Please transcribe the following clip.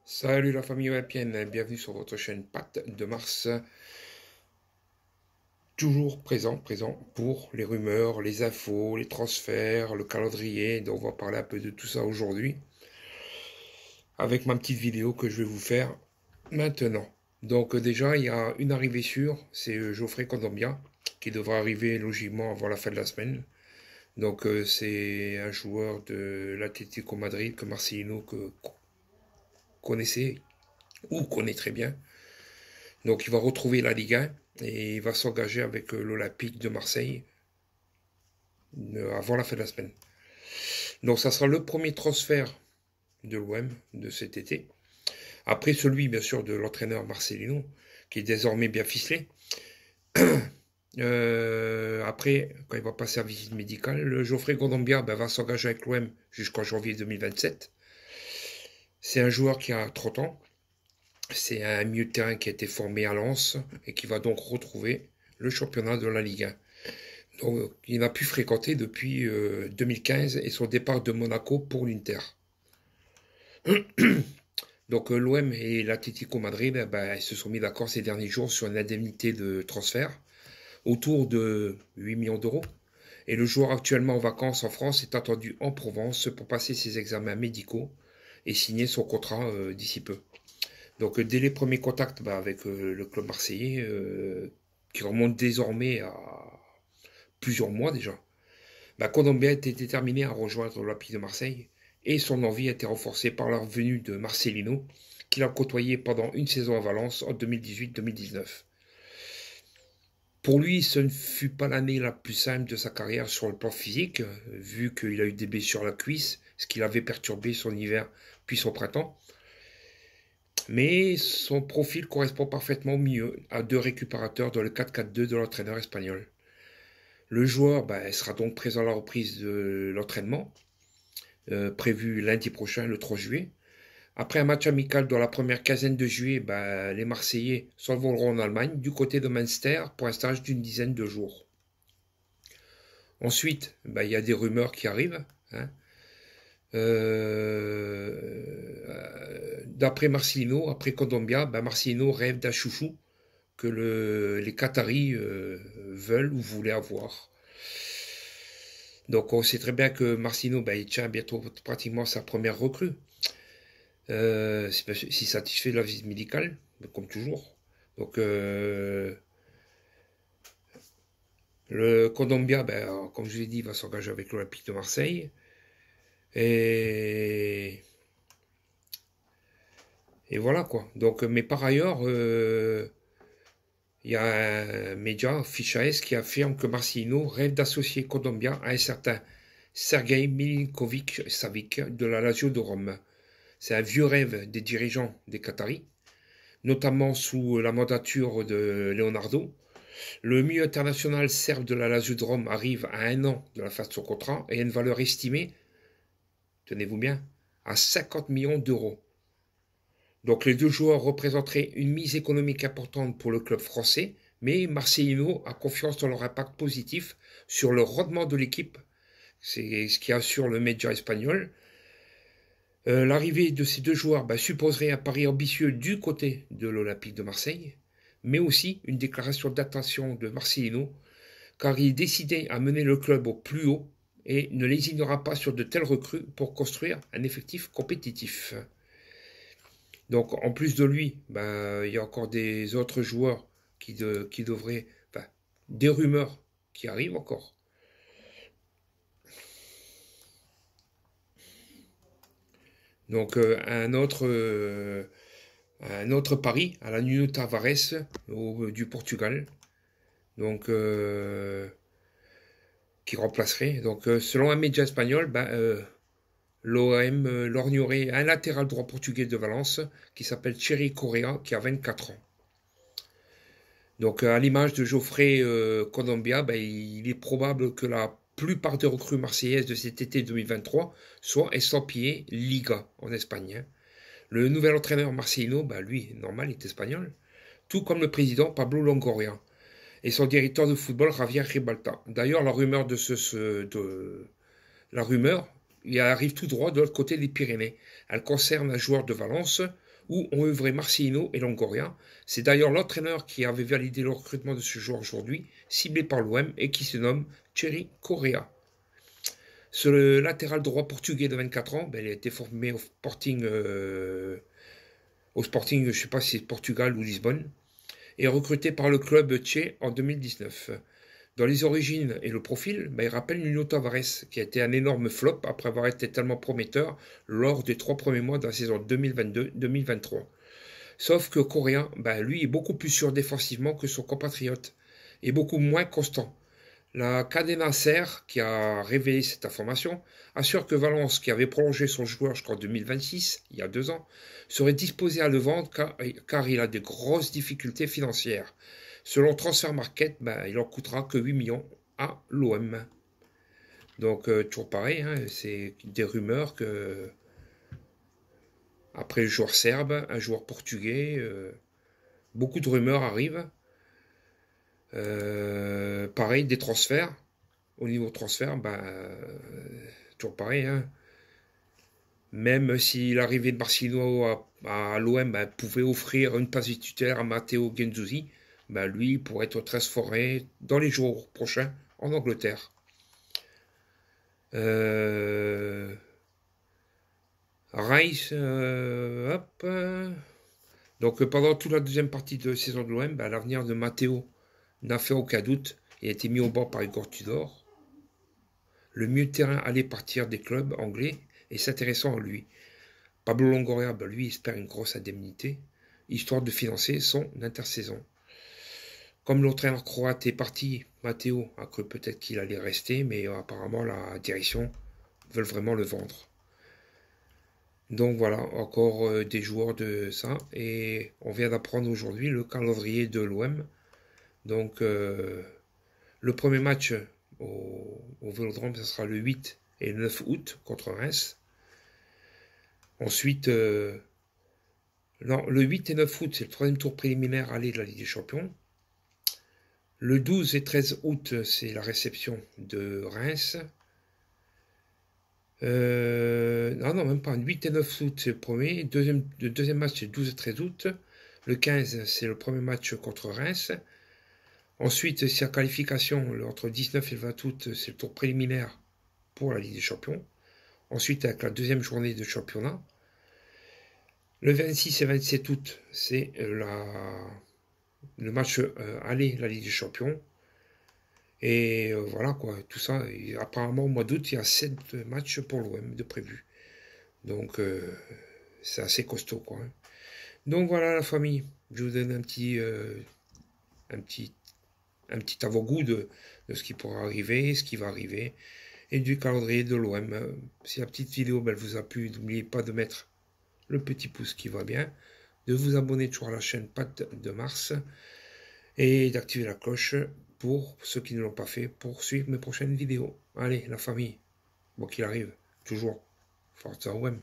Salut la famille olympienne, bienvenue sur votre chaîne Pat de Mars. Toujours présent pour les rumeurs, les infos, les transferts, le calendrier. Donc on va parler un peu de tout ça aujourd'hui avec ma petite vidéo que je vais vous faire maintenant. Donc déjà il y a une arrivée sûre, c'est Geoffrey Kondogbia qui devra arriver logiquement avant la fin de la semaine. Donc c'est un joueur de l'Atlético Madrid que Marcelino connaissait ou connaît très bien. Donc il va retrouver la Ligue 1 et il va s'engager avec l'Olympique de Marseille avant la fin de la semaine. Donc ça sera le premier transfert de l'OM de cet été. Après celui bien sûr de l'entraîneur Marcelino qui est désormais bien ficelé. Après, quand il va passer à visite médicale, le Geoffrey Kondogbia va s'engager avec l'OM jusqu'en janvier 2027. C'est un joueur qui a 30 ans. C'est un milieu de terrain qui a été formé à Lens et qui va donc retrouver le championnat de la Ligue 1. Donc, il n'a pu fréquenter depuis 2015 et son départ de Monaco pour l'Inter. Donc l'OM et l'Atlético Madrid ils se sont mis d'accord ces derniers jours sur une indemnité de transfert autour de 8 millions d'euros. Et le joueur actuellement en vacances en France est attendu en Provence pour passer ses examens médicaux et signer son contrat d'ici peu. Donc dès les premiers contacts avec le club marseillais, qui remonte désormais à plusieurs mois déjà, Kondogbia était déterminé à rejoindre l'Olympique de Marseille et son envie a été renforcée par la venue de Marcelino, qu'il a côtoyé pendant une saison à Valence en 2018-2019. Pour lui, ce ne fut pas l'année la plus simple de sa carrière sur le plan physique, vu qu'il a eu des blessures à la cuisse, ce qui l'avait perturbé son hiver puis son printemps. Mais son profil correspond parfaitement au milieu à deux récupérateurs dans le 4-4-2 de l'entraîneur espagnol. Le joueur sera donc présent à la reprise de l'entraînement, prévu lundi prochain, le 3 juillet. Après un match amical dans la première quinzaine de juillet, les Marseillais s'envoleront en Allemagne, du côté de Münster, pour un stage d'une dizaine de jours. Ensuite, il y a des rumeurs qui arrivent. D'après Marcelino, après Kondogbia, Marcelino rêve d'un chouchou que les Qataris veulent ou voulaient avoir. Donc on sait très bien que Marcelino il tient bientôt pratiquement sa première recrue. Si satisfait de la visite médicale, comme toujours. Donc le Kondogbia, comme je l'ai dit, va s'engager avec l'Olympique de Marseille. Et voilà quoi. Donc, mais par ailleurs, il y a un média, Fichaes, qui affirme que Marcelino rêve d'associer Kondogbia à un certain Sergei Milinkovic-Savic de la Lazio de Rome. C'est un vieux rêve des dirigeants des Qataris, notamment sous la mandature de Leonardo. Le milieu international serbe de la Lazio de Rome arrive à 1 an de la fin de son contrat et a une valeur estimée, tenez-vous bien, à 50 millions d'euros. Donc les deux joueurs représenteraient une mise économique importante pour le club français, mais Marcelino a confiance dans leur impact positif sur le rendement de l'équipe. C'est ce qui assure le média espagnol. L'arrivée de ces deux joueurs supposerait un pari ambitieux du côté de l'Olympique de Marseille, mais aussi une déclaration d'intention de Marcelino, car il est décidé à mener le club au plus haut et ne lésinera pas sur de telles recrues pour construire un effectif compétitif. Donc en plus de lui, il y a encore des autres joueurs qui devraient, des rumeurs qui arrivent encore. Donc un autre pari à la Nuno Tavares du Portugal, donc qui remplacerait. Donc selon un média espagnol, l'OM lorgnerait un latéral droit portugais de Valence qui s'appelle Thierry Correa, qui a 24 ans. Donc à l'image de Geoffrey Kondogbia, il est probable que la plupart des recrues marseillaises de cet été 2023 soient estampillées Liga en Espagne. Le nouvel entraîneur Marcelino, lui, normal, il est espagnol, tout comme le président Pablo Longoria et son directeur de football Javier Ribalta. D'ailleurs, la rumeur il arrive tout droit de l'autre côté des Pyrénées. Elle concerne un joueur de Valence où ont œuvré Marcelino et Longoria. C'est d'ailleurs l'entraîneur qui avait validé le recrutement de ce joueur aujourd'hui, ciblé par l'OM, et qui se nomme Thierry Correa. Sur le latéral droit portugais de 24 ans, il a été formé au Sporting, je ne sais pas si c'est Portugal ou Lisbonne, et recruté par le club tché en 2019. Dans les origines et le profil, il rappelle Nuno Tavares, qui a été un énorme flop après avoir été tellement prometteur lors des 3 premiers mois de la saison 2022-2023. Sauf que Correa, lui, est beaucoup plus sûr défensivement que son compatriote, et beaucoup moins constant. La Cadena Ser, qui a révélé cette information, assure que Valence, qui avait prolongé son joueur jusqu'en 2026, il y a 2 ans, serait disposé à le vendre car il a de grosses difficultés financières. Selon Transfer Market, il en coûtera que 8 millions à l'OM. Donc, toujours pareil, c'est des rumeurs que, après le joueur serbe, un joueur portugais, beaucoup de rumeurs arrivent. Pareil, des transferts. Au niveau transfert, toujours pareil. Même si l'arrivée de Marcelino à l'OM pouvait offrir une place titulaire à Matteo Guendouzi, lui pourrait être transféré dans les jours prochains en Angleterre. Rice, donc pendant toute la deuxième partie de saison de l'OM, l'avenir de Matteo n'a fait aucun doute. Il a été mis au bord par Igor Tudor. Le mieux de terrain allait partir des clubs anglais et s'intéressant à lui. Pablo Longoria, lui, espère une grosse indemnité, histoire de financer son intersaison. Comme l'entraîneur croate est parti, Matteo a cru peut-être qu'il allait rester, mais apparemment la direction veut vraiment le vendre. Donc voilà, encore des joueurs de ça. Et on vient d'apprendre aujourd'hui le calendrier de l'OM. Donc le premier match au Vélodrome, ce sera le 8 et le 9 août contre Reims. Ensuite, le 8 et 9 août, c'est le 3e tour préliminaire aller de la Ligue des Champions. Le 12 et 13 août, c'est la réception de Reims. Non, même pas. Le 8 et 9 août, c'est le premier. Le deuxième match, c'est le 12 et 13 août. Le 15, c'est le premier match contre Reims. Ensuite, c'est la qualification. Entre 19 et 20 août, c'est le tour préliminaire pour la Ligue des Champions. Ensuite, avec la deuxième journée de championnat. Le 26 et 27 août, c'est le match aller de la Ligue des Champions. Et voilà quoi, tout ça. Et apparemment, au mois d'août, il y a 7 matchs pour l'OM de prévu. Donc, c'est assez costaud quoi. Donc voilà la famille. Je vous donne un petit avant-goût de ce qui pourra arriver, ce qui va arriver, et du calendrier de l'OM. Si la petite vidéo vous a plu, n'oubliez pas de mettre le petit pouce qui va bien, de vous abonner toujours à la chaîne Pat de Mars, et d'activer la cloche pour ceux qui ne l'ont pas fait, pour suivre mes prochaines vidéos. Allez, la famille, bon qu'il arrive, toujours, Forza OM.